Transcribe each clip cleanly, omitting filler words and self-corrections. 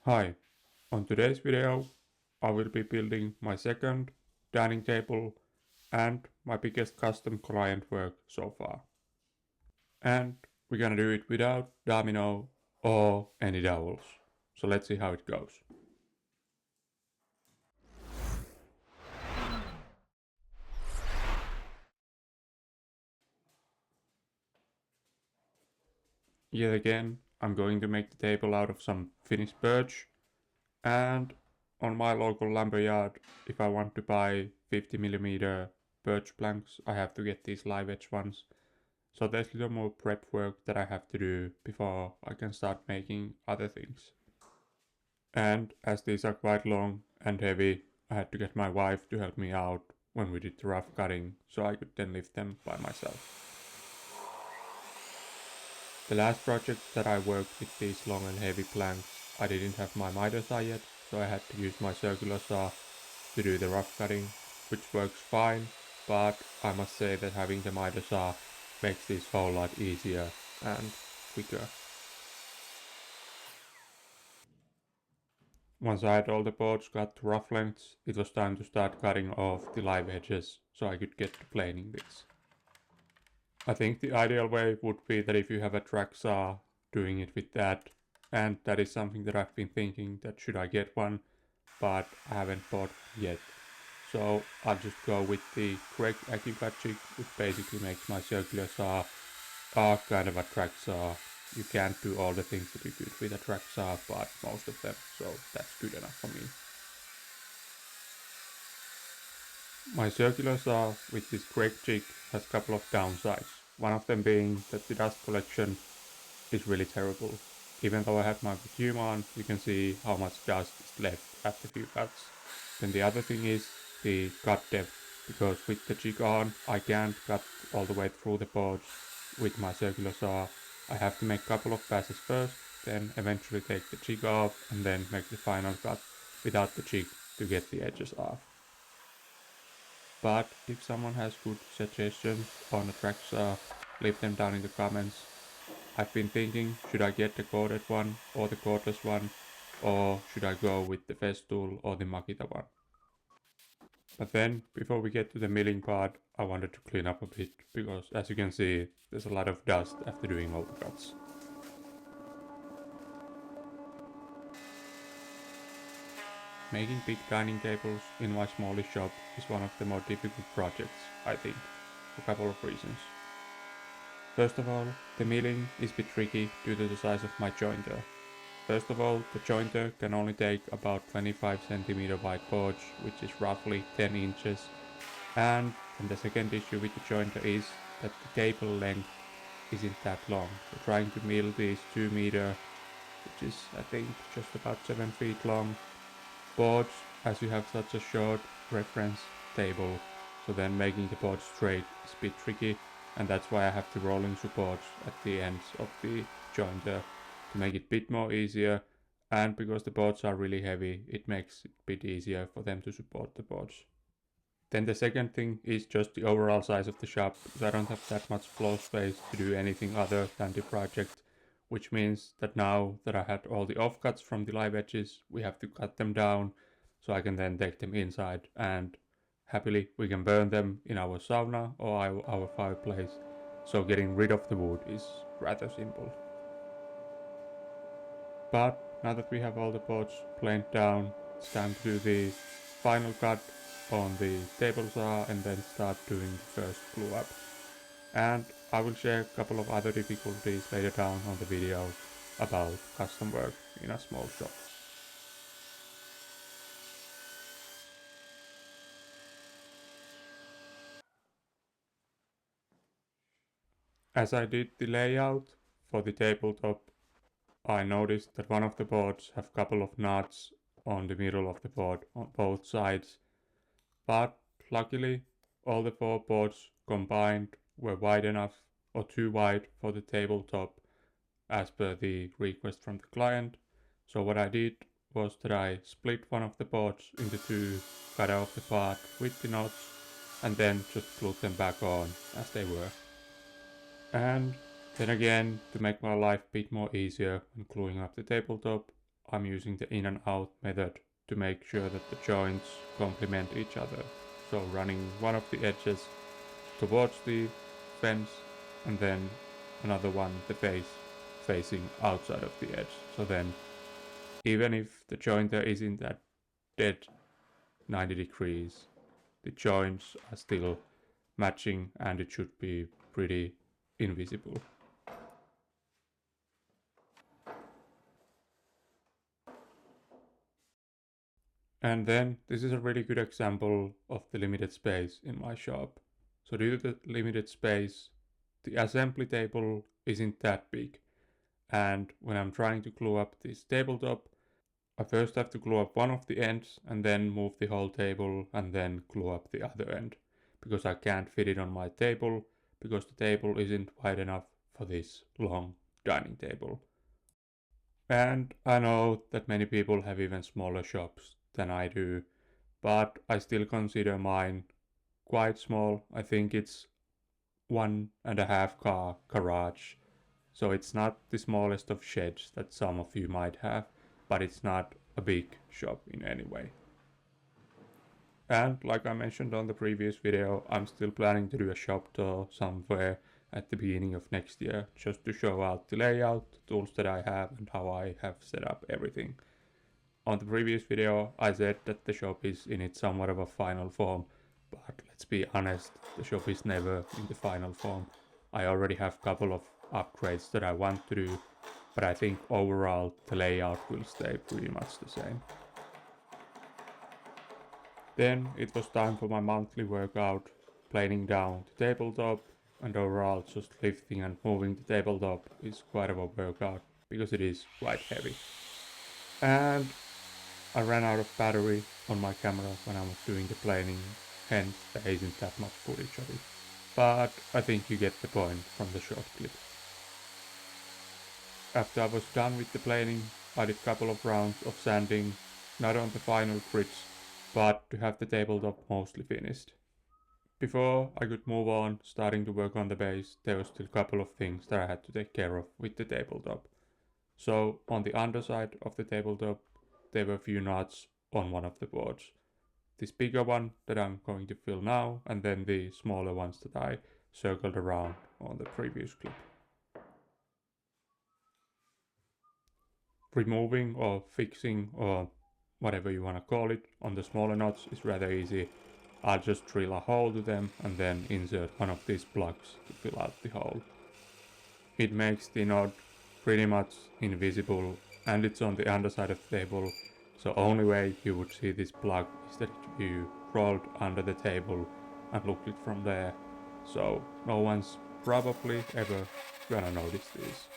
Hi, on today's video I will be building my second dining table and my biggest custom client work so far. And we're gonna do it without domino or any dowels. So let's see how it goes. Yet again, I'm going to make the table out of some finished birch, and on my local lumberyard, if I want to buy 50mm birch planks, I have to get these live edge ones. So there's a little more prep work that I have to do before I can start making other things. And as these are quite long and heavy, I had to get my wife to help me out when we did the rough cutting so I could then lift them by myself. The last project that I worked with these long and heavy planks, I didn't have my miter saw yet, so I had to use my circular saw to do the rough cutting, which works fine, but I must say that having the miter saw makes this whole lot easier and quicker. Once I had all the boards cut to rough lengths, it was time to start cutting off the live edges so I could get to planing this. I think the ideal way would be that if you have a track saw, doing it with that, and that is something that I've been thinking that should I get one, but I haven't bought yet. So I'll just go with the correct AccuCut jig, which basically makes my circular saw a kind of a track saw. You can't do all the things that you could with a track saw, but most of them, so that's good enough for me. My circular saw with this correct jig has a couple of downsides. One of them being that the dust collection is really terrible. Even though I have my vacuum on, you can see how much dust is left after a few cuts. Then the other thing is the cut depth, because with the jig on, I can't cut all the way through the boards with my circular saw. I have to make a couple of passes first, then eventually take the jig off and then make the final cut without the jig to get the edges off. But if someone has good suggestions on a track saw, leave them down in the comments. I've been thinking, should I get the corded one or the cordless one, or should I go with the Festool or the Makita one? But then, before we get to the milling part, I wanted to clean up a bit, because as you can see, there's a lot of dust after doing all the cuts. Making big dining tables in my smallest shop is one of the more difficult projects, I think, for a couple of reasons. First of all, the milling is a bit tricky due to the size of my jointer. First of all, the jointer can only take about 25cm wide boards, which is roughly 10 inches. And then the second issue with the jointer is that the table length isn't that long. So trying to mill these 2 meter, which is I think just about 7 feet long, boards, as you have such a short reference table, so then making the board straight is a bit tricky, and that's why I have the rolling supports at the ends of the jointer to make it a bit more easier, and because the boards are really heavy, it makes it a bit easier for them to support the boards. Then the second thing is just the overall size of the shop, because I don't have that much floor space to do anything other than the project, which means that now that I had all the offcuts from the live edges, we have to cut them down so I can then take them inside, and happily we can burn them in our sauna or our fireplace, so getting rid of the wood is rather simple. But now that we have all the boards planed down, it's time to do the final cut on the table saw and then start doing the first glue up. And I will share a couple of other difficulties later down on the video about custom work in a small shop. As I did the layout for the tabletop, I noticed that one of the boards have a couple of knots on the middle of the board on both sides, but luckily all the four boards combined were wide enough or too wide for the tabletop as per the request from the client. So what I did was that I split one of the boards into two, cut off the part with the knots, and then just glued them back on as they were. And then again, to make my life a bit more easier when gluing up the tabletop, I'm using the in and out method to make sure that the joints complement each other. So running one of the edges towards the fence and then another one the face facing outside of the edge. So then even if the jointer isn't at dead 90 degrees, the joints are still matching and it should be pretty invisible. And then this is a really good example of the limited space in my shop. So due to the limited space, the assembly table isn't that big. And when I'm trying to glue up this tabletop, I first have to glue up one of the ends and then move the whole table and then glue up the other end. Because I can't fit it on my table because the table isn't wide enough for this long dining table. And I know that many people have even smaller shops than I do, but I still consider mine quite small. I think it's 1.5 car garage. So it's not the smallest of sheds that some of you might have, but it's not a big shop in any way. And like I mentioned on the previous video, I'm still planning to do a shop tour somewhere at the beginning of next year, just to show out the layout, the tools that I have and how I have set up everything. On the previous video I said that the shop is in its somewhat of a final form, but let's be honest, the shop is never in the final form. I already have a couple of upgrades that I want to do, but I think overall the layout will stay pretty much the same. Then it was time for my monthly workout, planing down the tabletop, and overall just lifting and moving the tabletop is quite of a workout because it is quite heavy. And I ran out of battery on my camera when I was doing the planing, hence there isn't that much footage of it. But I think you get the point from the short clip. After I was done with the planing, I did a couple of rounds of sanding, not on the final grids, but to have the tabletop mostly finished. Before I could move on starting to work on the base, there were still a couple of things that I had to take care of with the tabletop. So on the underside of the tabletop there were a few knots on one of the boards. This bigger one that I'm going to fill now, and then the smaller ones that I circled around on the previous clip. Removing or fixing or whatever you want to call it on the smaller knots is rather easy. I'll just drill a hole to them and then insert one of these plugs to fill out the hole. It makes the knot pretty much invisible and it's on the underside of the table, so only way you would see this plug is that you crawled under the table and looked it from there, so no one's probably ever gonna notice this.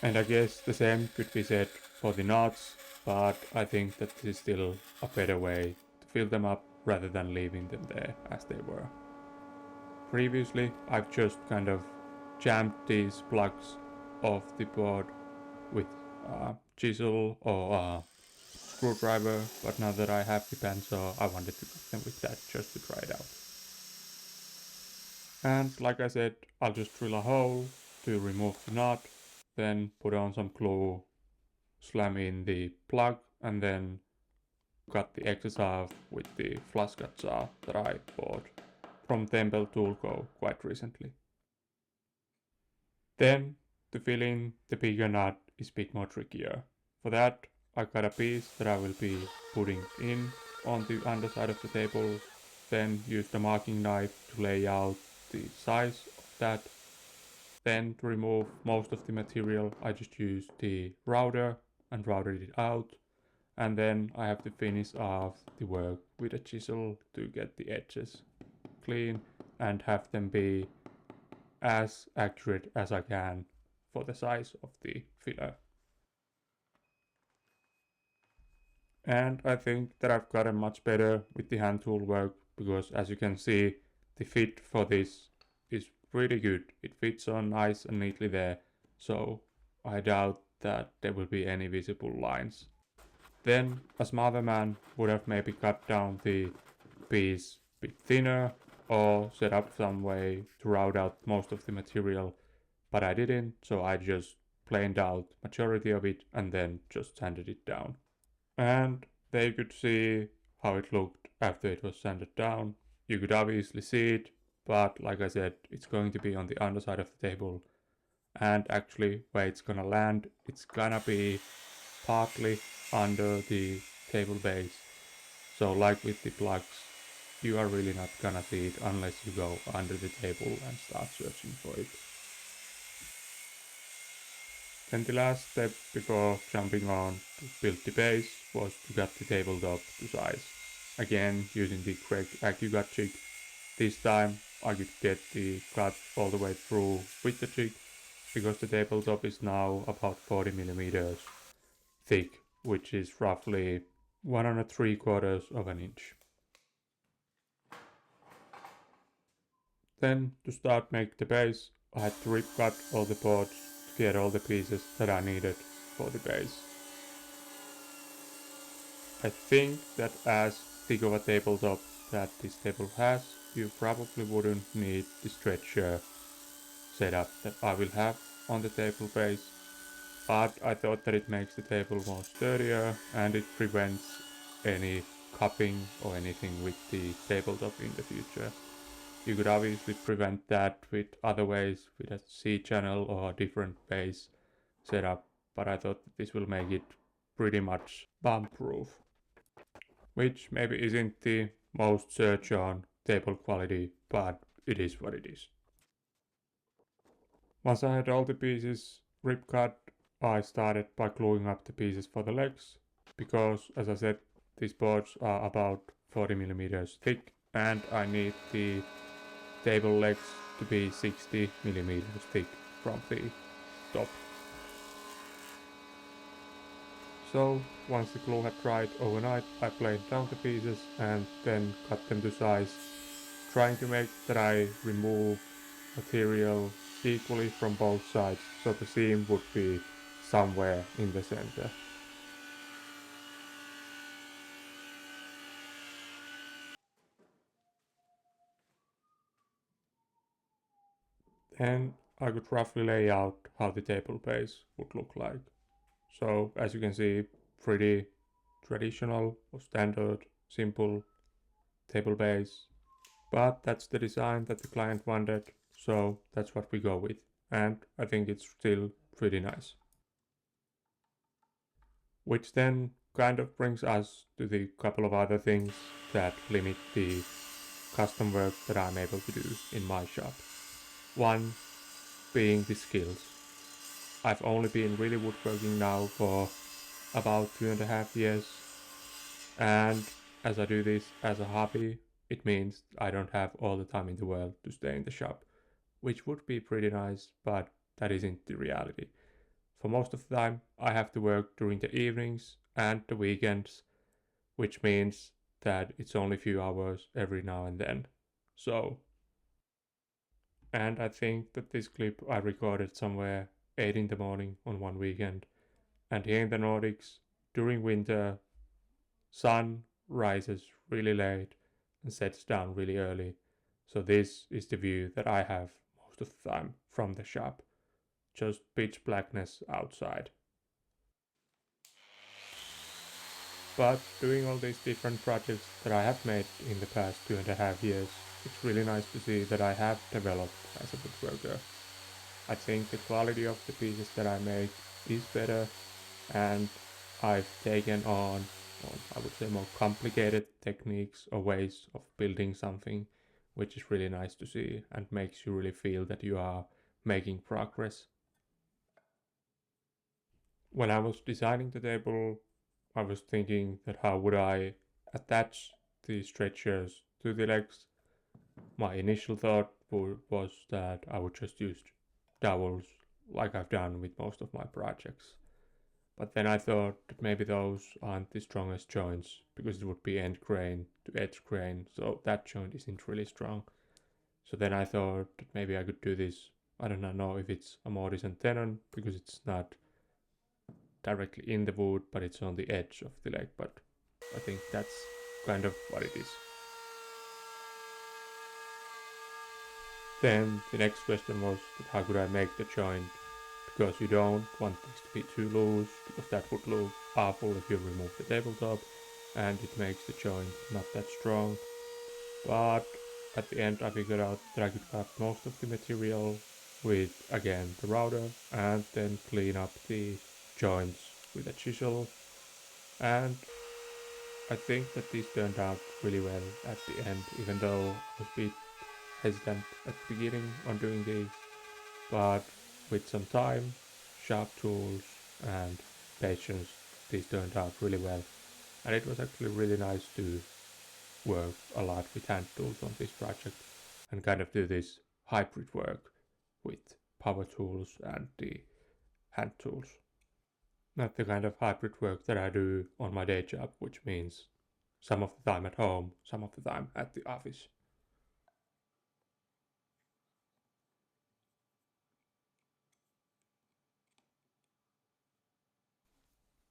And I guess the same could be said for the knots, but I think that this is still a better way to fill them up rather than leaving them there as they were. Previously I've just kind of jammed these plugs off the board with a chisel or a screwdriver, but now that I have the bandsaw I wanted to cut them with that just to try it out. And like I said, I'll just drill a hole to remove the knot, then put on some glue, slam in the plug and then cut the excess off with the flush cut saw that I bought from Temple Tool Co. quite recently. Then to fill in the bigger knot is a bit more trickier. For that I cut a piece that I will be putting in on the underside of the table, then use the marking knife to lay out the size of that. Then to remove most of the material I just used the router and routed it out, and then I have to finish off the work with a chisel to get the edges clean and have them be as accurate as I can for the size of the filler. And I think that I've gotten much better with the hand tool work because as you can see the fit for this is pretty good. It fits on nice and neatly there, so I doubt that there will be any visible lines. Then a smarter man would have maybe cut down the piece a bit thinner or set up some way to route out most of the material, but I didn't, so I just planed out majority of it and then just sanded it down. And there you could see how it looked after it was sanded down. You could obviously see it, but like I said, it's going to be on the underside of the table. And actually where it's gonna land, it's gonna be partly under the table base. So like with the plugs, you are really not gonna see it unless you go under the table and start searching for it. Then the last step before jumping on to build the base was to cut the tabletop to size. Again using the correct AccuCut jig. This time I could get the cut all the way through with the jig because the tabletop is now about 40 millimeters thick, which is roughly 1 3/4 of an inch. Then to start make the base, I had to rip cut all the boards to get all the pieces that I needed for the base. I think that as thick of a tabletop that this table has, you probably wouldn't need the stretcher setup that I will have on the table base, but I thought that it makes the table more sturdier and it prevents any cupping or anything with the tabletop in the future. You could obviously prevent that with other ways, with a C-channel or a different base setup, but I thought that this will make it pretty much bomb-proof. Which maybe isn't the most searched on table quality, but it is what it is. Once I had all the pieces rip cut, I started by gluing up the pieces for the legs, because as I said, these boards are about 40 millimeters thick and I need the table legs to be 60 millimeters thick from the top. So once the glue had dried overnight, I planed down the pieces and then cut them to size, trying to make that I remove material equally from both sides so the seam would be somewhere in the center. Then I could roughly lay out how the table base would look like. So as you can see, pretty traditional or standard, simple table base. But that's the design that the client wanted, so that's what we go with. And I think it's still pretty nice. Which then kind of brings us to the couple of other things that limit the custom work that I'm able to do in my shop. One being the skills. I've only been really woodworking now for about 2.5 years, and as I do this as a hobby, it means I don't have all the time in the world to stay in the shop, which would be pretty nice, but that isn't the reality. For most of the time, I have to work during the evenings and the weekends, which means that it's only a few hours every now and then. So, and I think that this clip I recorded somewhere 8 in the morning on one weekend. And here in the Nordics, during winter, sun rises really late and sets down really early. So this is the view that I have most of the time from the shop. Just pitch blackness outside. But doing all these different projects that I have made in the past 2.5 years, it's really nice to see that I have developed as a woodworker. I think the quality of the pieces that I make is better, and I've taken on, I would say, more complicated techniques or ways of building something, which is really nice to see and makes you really feel that you are making progress. When I was designing the table, I was thinking that how would I attach the stretchers to the legs. My initial thought was that I would just use dowels like I've done with most of my projects. But then I thought that maybe those aren't the strongest joints because it would be end grain to edge grain, so that joint isn't really strong. So then I thought that maybe I could do this. I don't know if it's a mortise and tenon because it's not directly in the wood, but it's on the edge of the leg. But I think that's kind of what it is. Then the next question was that how could I make the joint? because you don't want this to be too loose, because that would look awful if you remove the tabletop and it makes the joint not that strong. But at the end I figured out that I could cut most of the material with again the router and then clean up the joints with a chisel, and I think that this turned out really well at the end, even though I was a bit hesitant at the beginning on doing these, but with some time, sharp tools and patience, these turned out really well. And it was actually really nice to work a lot with hand tools on this project and kind of do this hybrid work with power tools and the hand tools. Not the kind of hybrid work that I do on my day job, which means some of the time at home, some of the time at the office.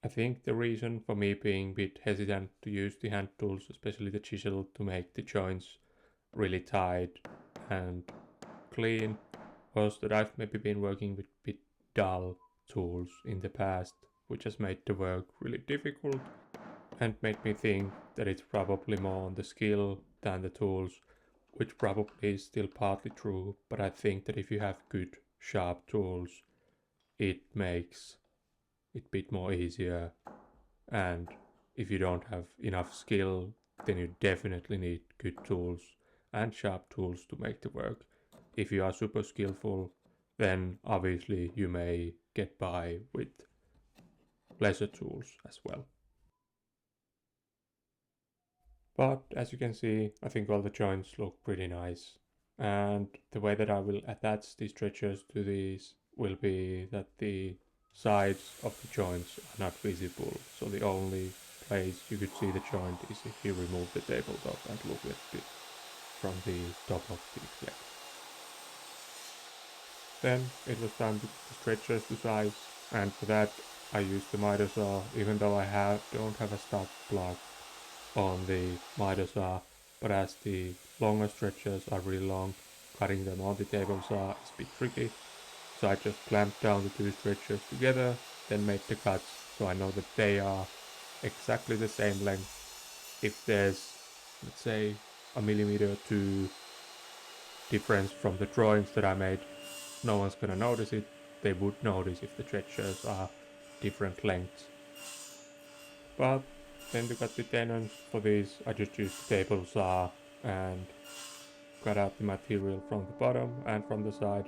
I think the reason for me being a bit hesitant to use the hand tools, especially the chisel, to make the joints really tight and clean, was that I've maybe been working with bit dull tools in the past, which has made the work really difficult and made me think that it's probably more on the skill than the tools, which probably is still partly true, but I think that if you have good sharp tools, it makes it a bit more easier, and if you don't have enough skill, then you definitely need good tools and sharp tools to make the work. If you are super skillful, then obviously you may get by with lesser tools as well. But as you can see, I think all the joints look pretty nice. And the way that I will attach the stretchers to these will be that the sides of the joints are not visible. So the only place you could see the joint is if you remove the tabletop and look at it from the top of the flex. Then it was time to put the stretchers to size, and for that I used the miter saw, even though I don't have a stop block on the miter saw, but as the longer stretchers are really long, cutting them on the table saw is a bit tricky. So I just clamped down the two stretchers together, then made the cuts so I know that they are exactly the same length. If there's, let's say, a millimeter or two difference from the drawings that I made, no one's gonna notice it. They would notice if the stretchers are different lengths. But then to cut the tenons for these, I just used the table saw and cut out the material from the bottom and from the side.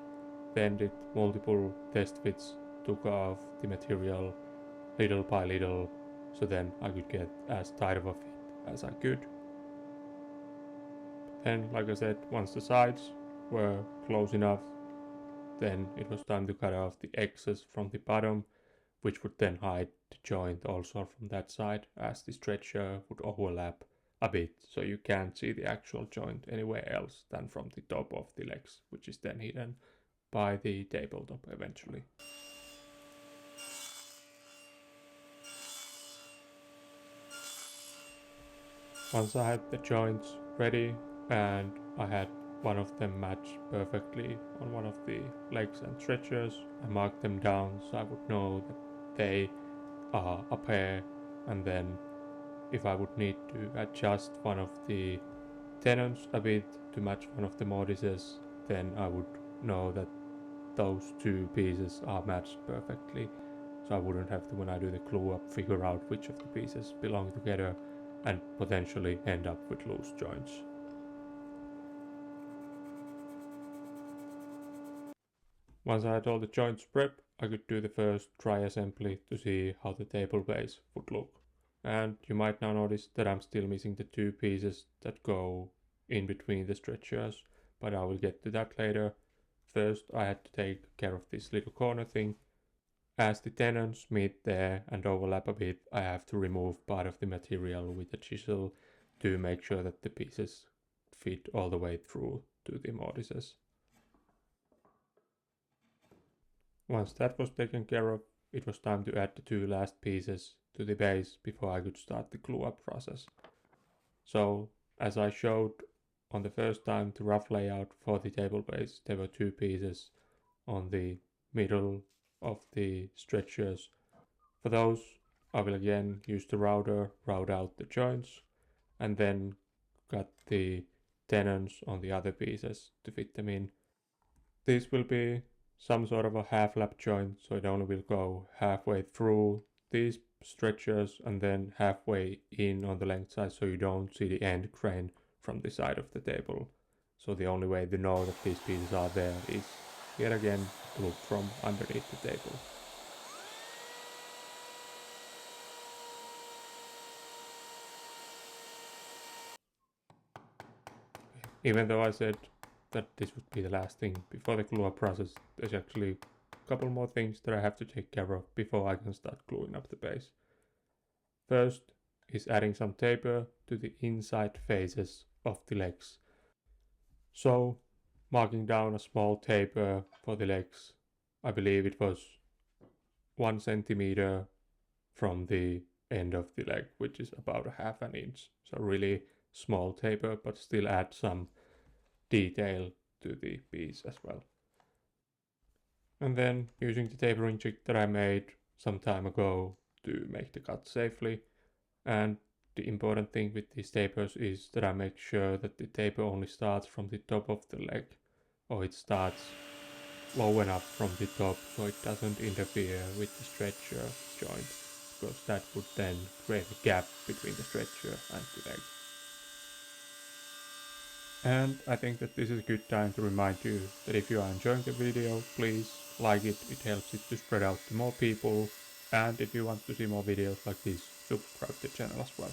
Then did multiple test fits, took off the material little by little, so then I could get as tight of a fit as I could. Then, like I said, once the sides were close enough, then it was time to cut off the excess from the bottom, which would then hide the joint also from that side, as the stretcher would overlap a bit, so you can't see the actual joint anywhere else than from the top of the legs, which is then hidden by the tabletop eventually. Once I had the joints ready and I had one of them match perfectly on one of the legs and stretchers, I marked them down so I would know that they are a pair, and then if I would need to adjust one of the tenons a bit to match one of the mortises, then I would know that those two pieces are matched perfectly, so I wouldn't have to, when I do the glue up, figure out which of the pieces belong together and potentially end up with loose joints. Once I had all the joints prepped, I could do the first dry assembly to see how the table base would look. And you might now notice that I'm still missing the two pieces that go in between the stretchers, but I will get to that later. First I had to take care of this little corner thing. As the tenons meet there and overlap a bit, I have to remove part of the material with a chisel to make sure that the pieces fit all the way through to the mortises. Once that was taken care of, it was time to add the two last pieces to the base before I could start the glue up process. So, as I showed on the first time, the rough layout for the table base, there were two pieces on the middle of the stretchers. For those, I will again use the router, route out the joints, and then cut the tenons on the other pieces to fit them in. This will be some sort of a half lap joint, so it only will go halfway through these stretchers and then halfway in on the length side, so you don't see the end grain from the side of the table. So the only way to know that these pieces are there is yet again to look from underneath the table. Even though I said that this would be the last thing before the glue up process, there's actually a couple more things that I have to take care of before I can start gluing up the base. First is adding some taper to the inside faces of the legs. So marking down a small taper for the legs, I believe it was 1 centimeter from the end of the leg, which is about a half an inch. So really small taper, but still add some detail to the piece as well. And then using the tapering jig that I made some time ago to make the cut safely. And the important thing with these tapers is that I make sure that the taper only starts from the top of the leg, or it starts low enough from the top so it doesn't interfere with the stretcher joint, because that would then create a gap between the stretcher and the leg. And I think that this is a good time to remind you that if you are enjoying the video, please like it, it helps it to spread out to more people, and if you want to see more videos like this, subscribe to the channel as well.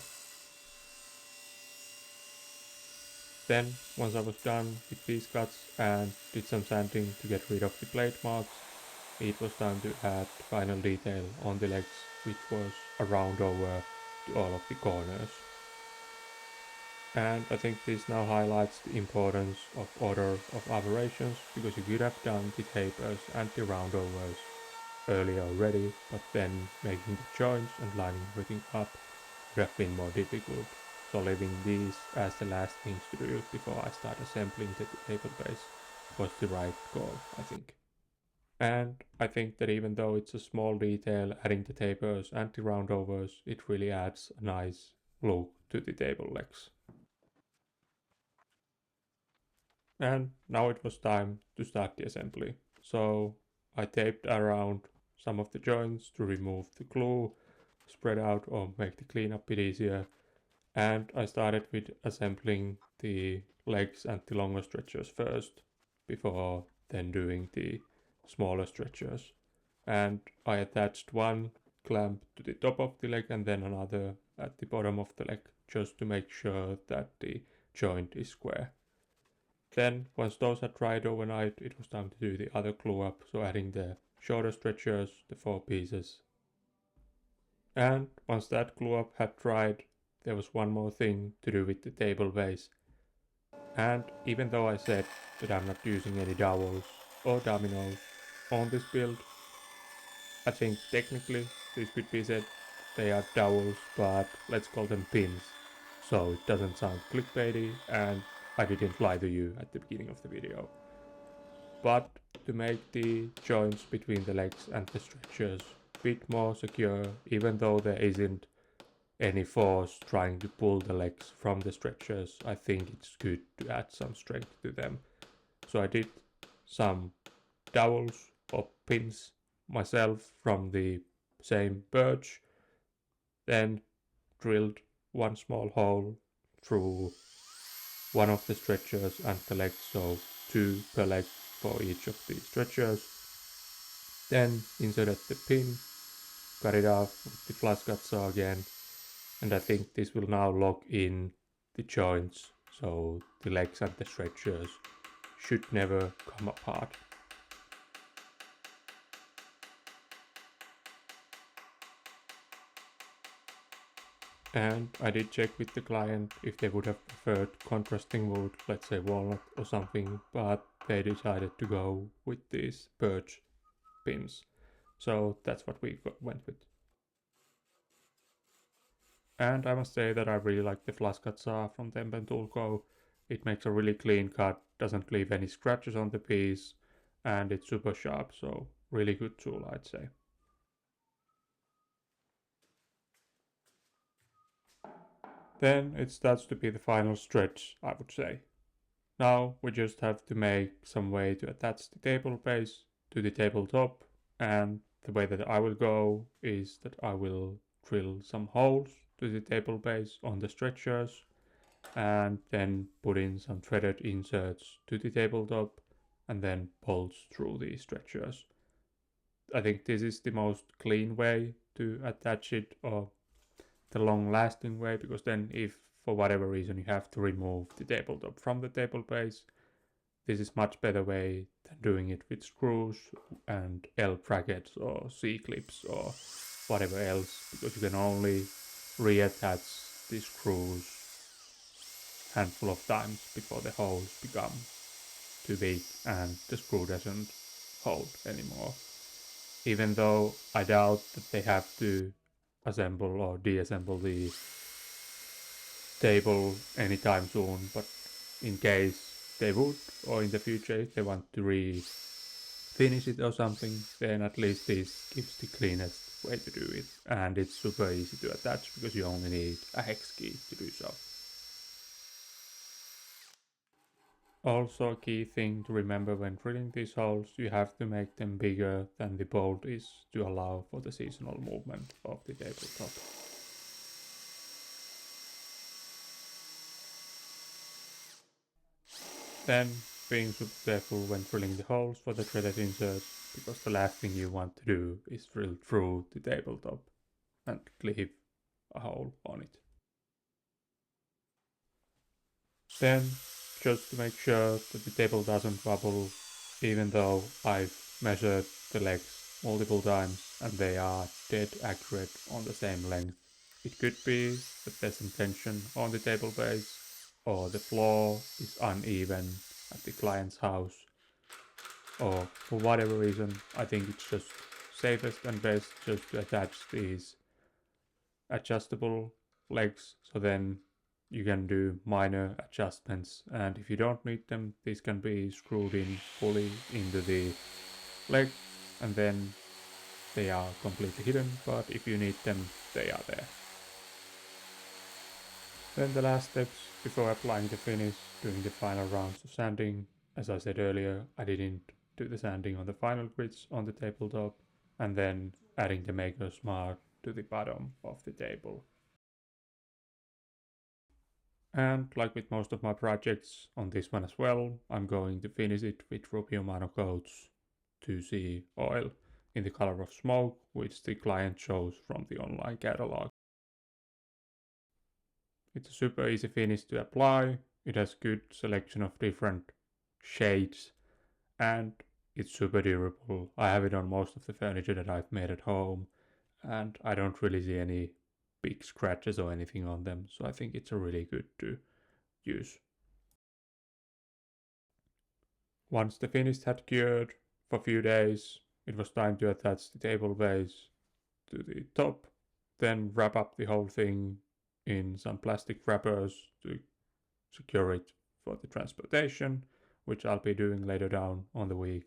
Then, once I was done with these cuts and did some sanding to get rid of the blade marks, it was time to add final detail on the legs, which was a round over to all of the corners. And I think this now highlights the importance of order of operations, because you could have done the tapers and the roundovers earlier already, but then making the joints and lining everything up would have been more difficult. So leaving these as the last things to do before I start assembling the table base was the right call, I think. And I think that even though it's a small detail, adding the tapers and the roundovers, it really adds a nice look to the table legs. And now it was time to start the assembly. So I taped around some of the joints to remove the glue, spread out or make the cleanup bit easier. And I started with assembling the legs and the longer stretchers first, before then doing the smaller stretchers. And I attached one clamp to the top of the leg and then another at the bottom of the leg, just to make sure that the joint is square. Then, once those had dried overnight, it was time to do the other glue up, so adding the shorter stretchers, the 4 pieces. And once that glue up had dried, there was one more thing to do with the table base. And even though I said that I'm not using any dowels or dominoes on this build, I think technically this could be said they are dowels, but let's call them pins, so it doesn't sound clickbaity and I didn't lie to you at the beginning of the video. But to make the joints between the legs and the stretchers a bit more secure, even though there isn't any force trying to pull the legs from the stretchers, I think it's good to add some strength to them. So I did some dowels or pins myself from the same birch, then drilled one small hole through one of the stretchers and the legs, so 2 per leg for each of the stretchers. Then inserted the pin, cut it off with the flush cut saw again, and I think this will now lock in the joints, so the legs and the stretchers should never come apart. And I did check with the client if they would have preferred contrasting wood, let's say walnut or something, but they decided to go with these birch pins. So that's what we went with. And I must say that I really like the flush cut saw from Tempen Tool Co. It makes a really clean cut, doesn't leave any scratches on the piece, and it's super sharp, so really good tool, I'd say. Then it starts to be the final stretch, I would say. Now we just have to make some way to attach the table base to the tabletop, and the way that I will go is that I will drill some holes to the table base on the stretchers and then put in some threaded inserts to the tabletop and then bolts through the stretchers. I think this is the most clean way to attach it, or the long lasting way, because then if for whatever reason you have to remove the tabletop from the table base, this is much better way than doing it with screws and L brackets or C clips or whatever else, because you can only reattach the screws handful of times before the holes become too big and the screw doesn't hold anymore. Even though I doubt that they have to assemble or deassemble the table anytime soon, but in case they would, or in the future if they want to refinish it or something, then at least this gives the cleanest way to do it, and it's super easy to attach because you only need a hex key to do so. Also, a key thing to remember when drilling these holes, you have to make them bigger than the bolt is to allow for the seasonal movement of the tabletop. Then, being super careful when drilling the holes for the threaded inserts, because the last thing you want to do is drill through the tabletop and leave a hole on it. Then, just to make sure that the table doesn't wobble, even though I've measured the legs multiple times and they are dead accurate on the same length. It could be that there's some tension on the table base, or the floor is uneven at the client's house, or for whatever reason. I think it's just safest and best just to attach these adjustable legs, so then you can do minor adjustments, and if you don't need them, these can be screwed in fully into the leg and then they are completely hidden, but if you need them, they are there. Then the last steps before applying the finish, doing the final rounds of sanding. As I said earlier, I didn't do the sanding on the final grids on the tabletop, and then adding the maker's mark to the bottom of the table. And like with most of my projects on this one as well, I'm going to finish it with Rubio Monocoats 2C oil in the color of smoke, which the client chose from the online catalog. It's a super easy finish to apply, it has good selection of different shades, and it's super durable. I have it on most of the furniture that I've made at home, and I don't really see any big scratches or anything on them, so I think it's a really good to use. Once the finish had cured for a few days, it was time to attach the table base to the top, then wrap up the whole thing in some plastic wrappers to secure it for the transportation, which I'll be doing later down on the week.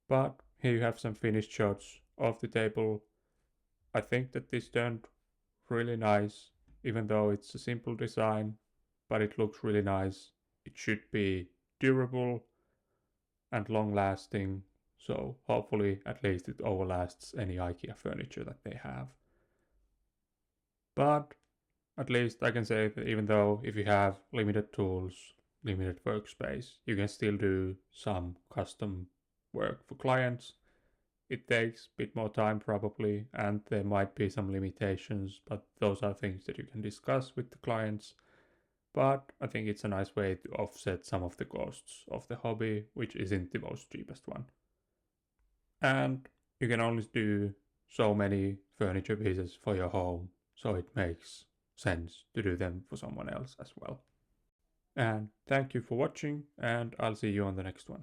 But here you have some finished shots of the table. I think that this turned really nice, even though it's a simple design, but it looks really nice. It should be durable and long lasting, so hopefully at least it overlasts any IKEA furniture that they have. But at least I can say that even though if you have limited tools, limited workspace, you can still do some custom work for clients. It takes a bit more time probably, and there might be some limitations, but those are things that you can discuss with the clients. But I think it's a nice way to offset some of the costs of the hobby, which isn't the most cheapest one. And you can only do so many furniture pieces for your home, so it makes sense to do them for someone else as well. And thank you for watching, and I'll see you on the next one.